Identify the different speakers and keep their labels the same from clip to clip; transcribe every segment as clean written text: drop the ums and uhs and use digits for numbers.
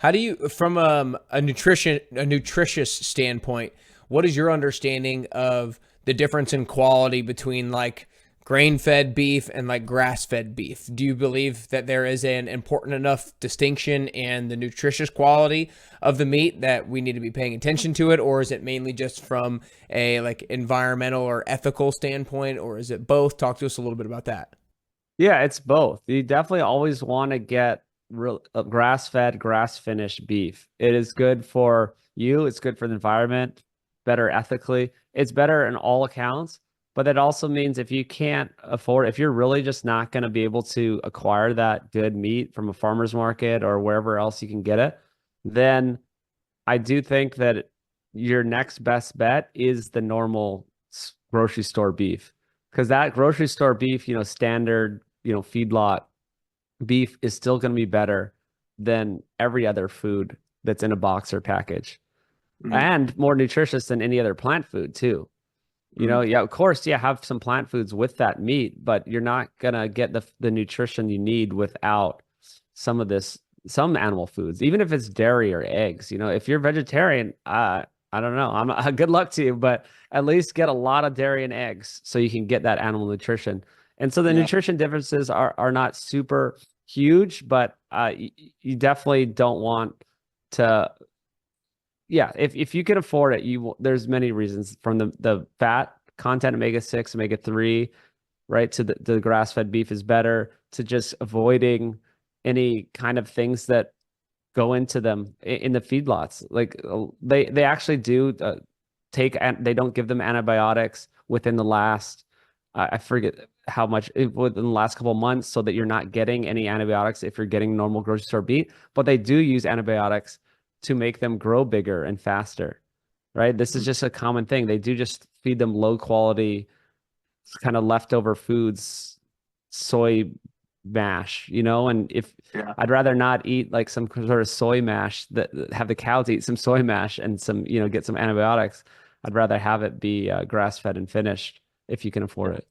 Speaker 1: How do you, from a nutritious standpoint, what is your understanding of the difference in quality between like grain-fed beef and like grass-fed beef? Do you believe that there is an important enough distinction in the nutritious quality of the meat that we need to be paying attention to it, or is it mainly just from a like environmental or ethical standpoint, or is it both? Talk to us a little bit about that.
Speaker 2: Yeah, it's both. You definitely always want to get real grass-fed, grass-finished beef. It is good for you, it's good for the environment, better ethically. It's better in all accounts, but that also means if you can't afford, if you're really just not going to be able to acquire that good meat from a farmer's market or wherever else you can get it, then I do think that your next best bet is the normal grocery store beef. Because that grocery store beef, standard, feedlot beef is still going to be better than every other food that's in a box or package
Speaker 1: Mm,
Speaker 2: and more nutritious than any other plant food too.
Speaker 1: mm.
Speaker 2: Yeah, of course, yeah, have some plant foods with that meat, but you're not gonna get the nutrition you need without some animal foods, even if it's dairy or eggs. If you're vegetarian, I don't know. I'm not, good luck to you, but at least get a lot of dairy and eggs so you can get that animal nutrition. And so the
Speaker 1: Yeah.
Speaker 2: nutrition differences are not super huge, but you definitely don't want to yeah, if you can afford it, there's many reasons from the fat content, omega-6, omega-3, right? To the grass-fed beef is better to just avoiding any kind of things that go into them in the feedlots. Like they actually do take and they don't give them antibiotics within the last I forget how much within the last couple of months so that you're not getting any antibiotics if you're getting normal grocery store beef, but they do use antibiotics to make them grow bigger and faster, right? This is just a common thing. They do just feed them low quality kind of leftover foods, soy mash, and if
Speaker 1: Yeah.
Speaker 2: I'd rather not eat like some sort of soy mash that have the cows eat some soy mash and some, get some antibiotics. I'd rather have it be grass fed and finished if you can afford it.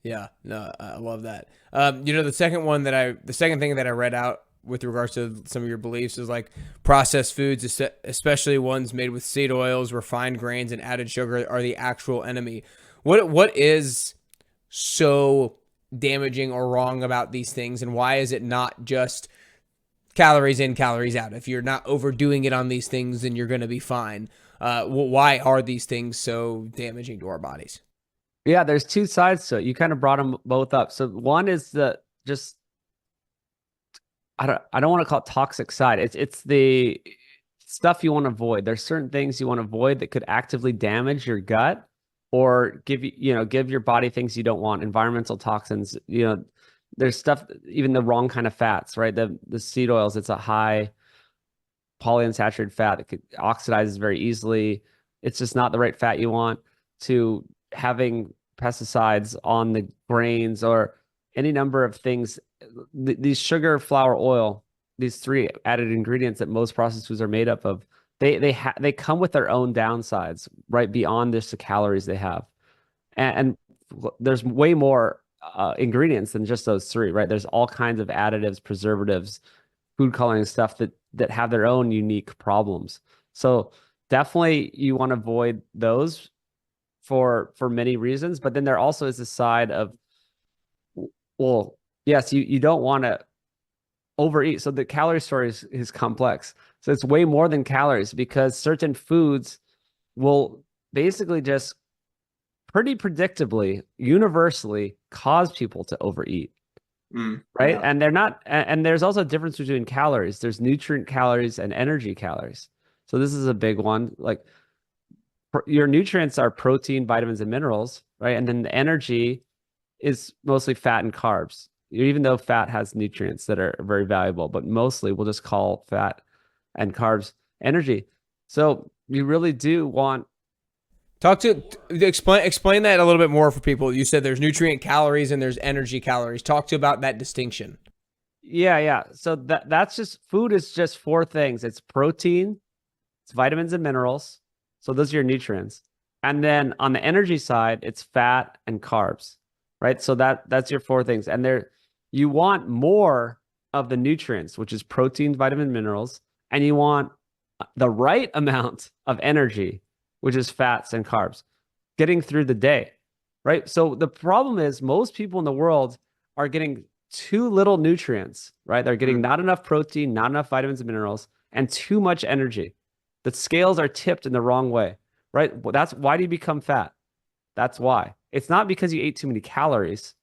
Speaker 1: Yeah, no, I love that. The second thing that I read out with regards to some of your beliefs is like processed foods, especially ones made with seed oils, refined grains, and added sugar, are the actual enemy. What is so damaging or wrong about these things, and why is it not just calories in, calories out? If you're not overdoing it on these things, then you're going to be fine. Why are these things so damaging to our bodies?
Speaker 2: Yeah, there's two sides to it. You kind of brought them both up. So one is the just I don't want to call it toxic side. It's the stuff you want to avoid. There's certain things you want to avoid that could actively damage your gut or give your body things you don't want, environmental toxins. There's stuff, even the wrong kind of fats, right? The seed oils, it's a high polyunsaturated fat that could oxidizes very easily. It's just not the right fat you want to having pesticides on the grains or any number of things. These sugar, flour, oil, these three added ingredients that most processed foods are made up of, they come with their own downsides, right? Beyond just the calories they have. And there's way more ingredients than just those three, right? There's all kinds of additives, preservatives, food coloring stuff that have their own unique problems. So definitely you want to avoid those for many reasons. But then there also is a side of, well, yes, you don't want to overeat. So the calorie story is complex. So it's way more than calories because certain foods will basically just pretty predictably, universally cause people to overeat. Right.
Speaker 1: Yeah.
Speaker 2: And they're not, and there's also a difference between calories. There's nutrient calories and energy calories. So this is a big one. Like your nutrients are protein, vitamins, and minerals, right? And then the energy is mostly fat and carbs, even though fat has nutrients that are very valuable, but mostly we'll just call fat and carbs energy. So you really do want.
Speaker 1: Talk to explain that a little bit more for people. You said there's nutrient calories and there's energy calories. Talk to about that distinction.
Speaker 2: Yeah, yeah. So that's just food is just four things. It's protein, it's vitamins and minerals. So those are your nutrients. And then on the energy side, it's fat and carbs, right? So that's your four things. And there you want more of the nutrients, which is protein, vitamin, minerals, and you want the right amount of energy, which is fats and carbs, getting through the day, right? So the problem is most people in the world are getting too little nutrients, right? They're getting not enough protein, not enough vitamins and minerals, and too much energy. The scales are tipped in the wrong way, right? That's why do you become fat? That's why. It's not because you ate too many calories,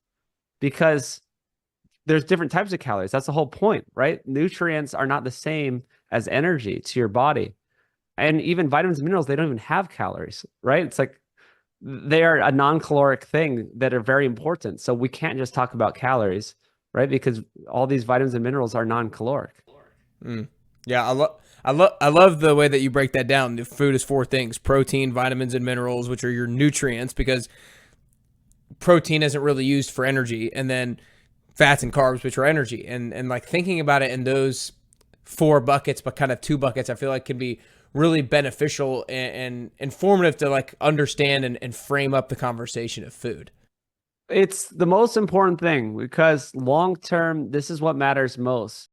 Speaker 2: because there's different types of calories. That's the whole point, right? Nutrients are not the same as energy to your body. And even vitamins and minerals, they don't even have calories, right? It's like they are a non-caloric thing that are very important. So we can't just talk about calories, right? Because all these vitamins and minerals are non-caloric.
Speaker 1: Mm. Yeah, I love the way that you break that down. The food is four things: protein, vitamins, and minerals, which are your nutrients, because protein isn't really used for energy, and then fats and carbs, which are energy. And like thinking about it in those four buckets, but kind of two buckets, I feel like can be really beneficial and informative to like understand and frame up the conversation of food.
Speaker 2: It's the most important thing because long term, this is what matters most.